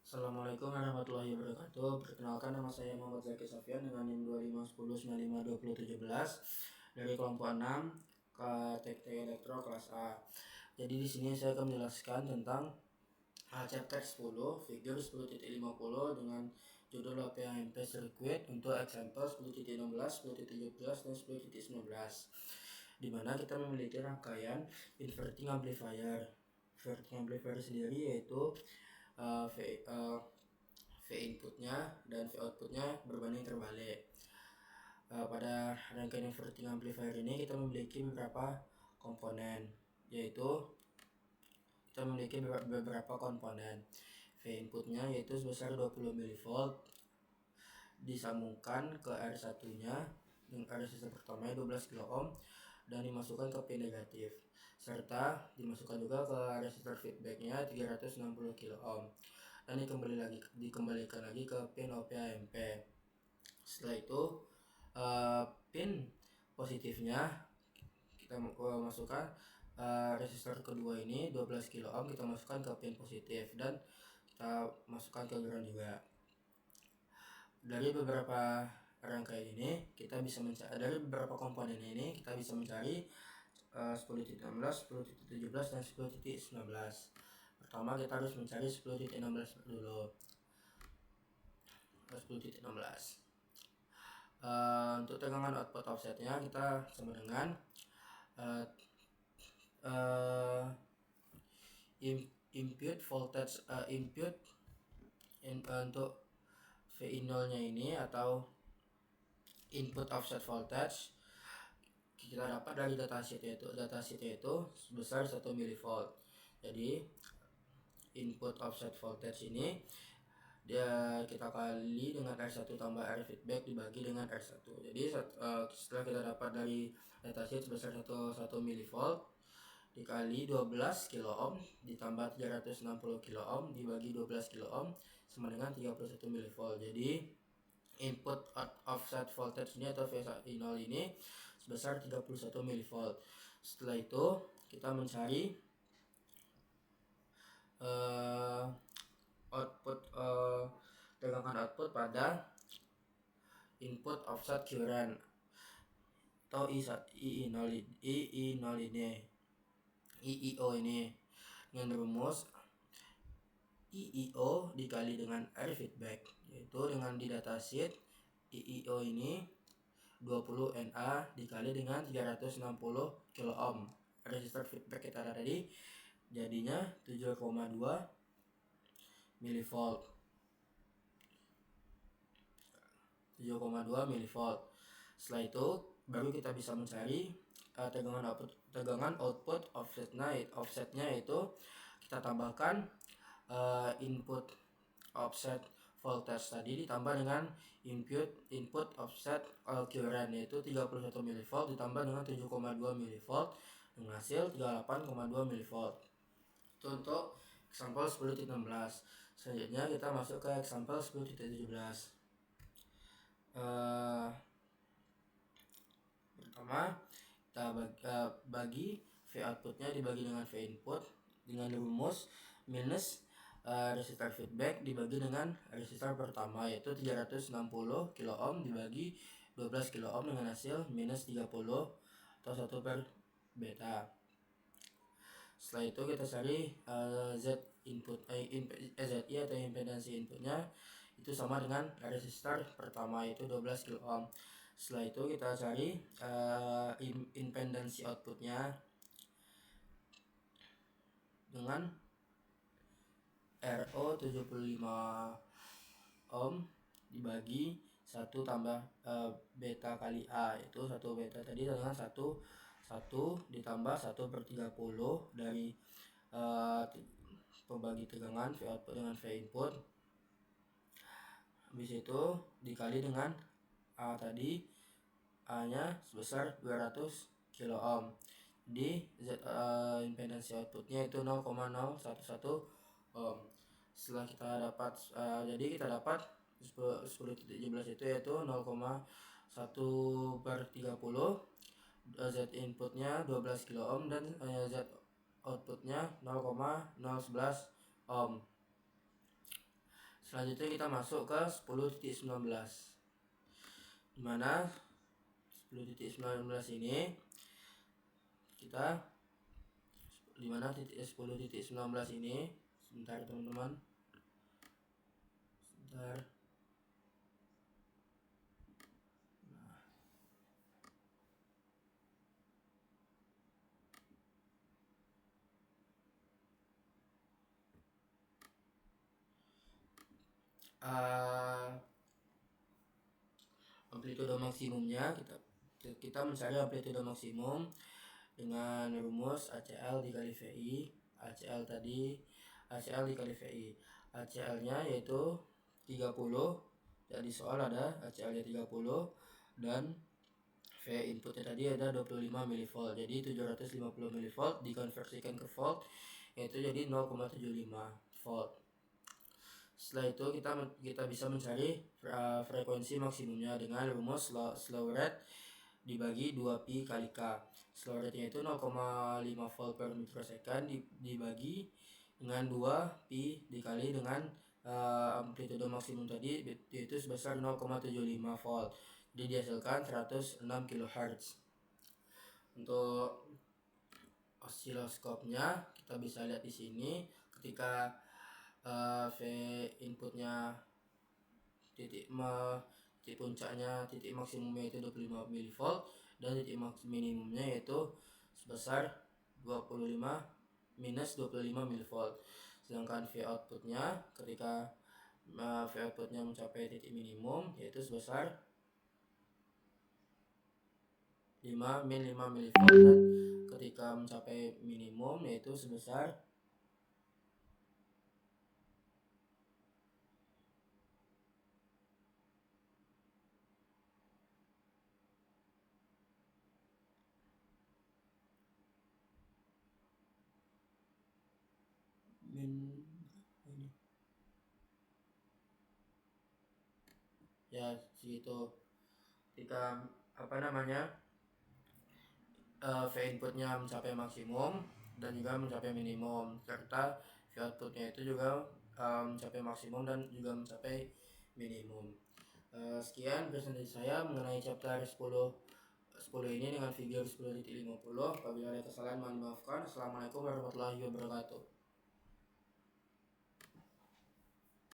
Assalamualaikum warahmatullahi wabarakatuh. Perkenalkan, nama saya Muhammad Zaki Sofyan dengan NIM 2510952017 dari kelompok 6 KTT Elektro kelas A. Jadi di sini saya akan menjelaskan tentang chapter 10 figure 10.50 dengan judul OP-AMP circuit untuk example 10.16, 10.17 dan 10.19, di mana kita memiliki rangkaian inverting amplifier. Inverting amplifier sendiri yaitu V inputnya dan V outputnya berbanding terbalik. Pada rangkaian inverting amplifier ini kita memiliki beberapa komponen, yaitu kita memiliki beberapa komponen. V inputnya yaitu sebesar 20 mV disambungkan ke R1 nya dengan resistor pertama 12 kilo ohm dan dimasukkan ke pin negatif, serta dimasukkan juga ke resistor feedbacknya 360 kilo ohm dan dikembalikan lagi ke pin OP-AMP. Setelah itu pin positifnya kita masukkan resistor kedua ini 12 kilo ohm, kita masukkan ke pin positif dan kita masukkan ke ground juga. Dari beberapa rangkaian ini kita bisa mencari, dari beberapa komponen ini kita bisa mencari 10.16, 10.17 dan 10.19. Pertama kita harus mencari 10.16 dulu. 10.16. Untuk tegangan output offsetnya kita sama dengan input voltage untuk VI0 nya ini atau input offset voltage kita dapat dari datasheet yaitu sebesar 1 mV. Jadi input offset voltage ini kita kali dengan R1 tambah R feedback dibagi dengan R1. Jadi setelah kita dapat dari datasheet sebesar 1 mV dikali 12 kilo ohm ditambah 360 kilo ohm dibagi 12 kilo ohm sama dengan 31 mV. Jadi input offset voltage ini atau VI0 ini sebesar 31 mV. Setelah itu kita mencari tegangan output pada input offset current atau IIO ini dengan rumus IIO dikali dengan R feedback, yaitu dengan di datasheet IIO ini 20 Na dikali dengan 360 kilo ohm. Resistor feedback kita ada tadi jadinya 7,2 mV. 7,2 mV. Setelah itu baru kita bisa mencari tegangan output offsetnya itu kita tambahkan input offset voltage tadi ditambah dengan input offset current yaitu 31 mV ditambah dengan 7,2 mV dengan hasil 38,2 mV. Itu untuk example 10.16. Selanjutnya kita masuk ke example 10.17. Pertama kita bagi V outputnya dibagi dengan V input dengan rumus minus resistor feedback dibagi dengan resistor pertama yaitu 360 kilo ohm dibagi 12 kilo ohm dengan hasil minus 30 atau 1 per beta. Setelah itu kita cari Z input ZI atau impedansi inputnya itu sama dengan resistor pertama yaitu 12 kilo ohm. Setelah itu kita cari impedansi outputnya dengan RO 75 ohm dibagi 1 tambah beta kali A, yaitu 1 beta tadi dengan 1 ditambah 1 per 30 dari pembagi tegangan V output dengan V input. Habis itu dikali dengan A tadi, A nya sebesar 200 kilo ohm. Di impedansi outputnya itu 0,011 ohm. Setelah kita dapat jadi kita dapat 10.17 itu yaitu 0,1 per 30, Z inputnya 12 kilo ohm dan Z outputnya 0,011 ohm. Selanjutnya kita masuk ke 10.19, dimana 10.19 ini kita dimana 10.19 ini, sebentar teman-teman, sebentar. Amplitude maksimumnya kita mencari amplitude maksimum dengan rumus ACL dikali VI. ACL tadi ACL dikali VI, ACL nya yaitu 30. Jadi soal ada ACL nya 30 dan V inputnya tadi ada 25 mV, jadi 750 mV dikonversikan ke volt yaitu jadi 0,75 volt. Setelah itu kita bisa mencari frekuensi maksimumnya dengan rumus slew rate dibagi 2pi kali K. Slew rate-nya itu 0,5 volt per mikrosecond dibagi dengan 2pi dikali dengan amplitude maksimum tadi yaitu sebesar 0,75 volt. Jadi dihasilkan 106 kHz. Untuk osiloskopnya kita bisa lihat di sini ketika V inputnya titik puncaknya, titik maksimumnya itu 25 mV dan titik minimumnya yaitu sebesar 25 mV. Sedangkan V outputnya ketika V outputnya mencapai titik minimum yaitu sebesar 5 mV dan ketika mencapai minimum yaitu sebesar 5 ya segitu. Ketika V inputnya mencapai maksimum dan juga mencapai minimum, serta V outputnya itu juga mencapai maksimum dan juga mencapai minimum. Sekian presentasi saya mengenai chapter 10 ini dengan video 10.50. Apabila ada kesalahan mohon dimaafkan. Assalamualaikum warahmatullahi wabarakatuh.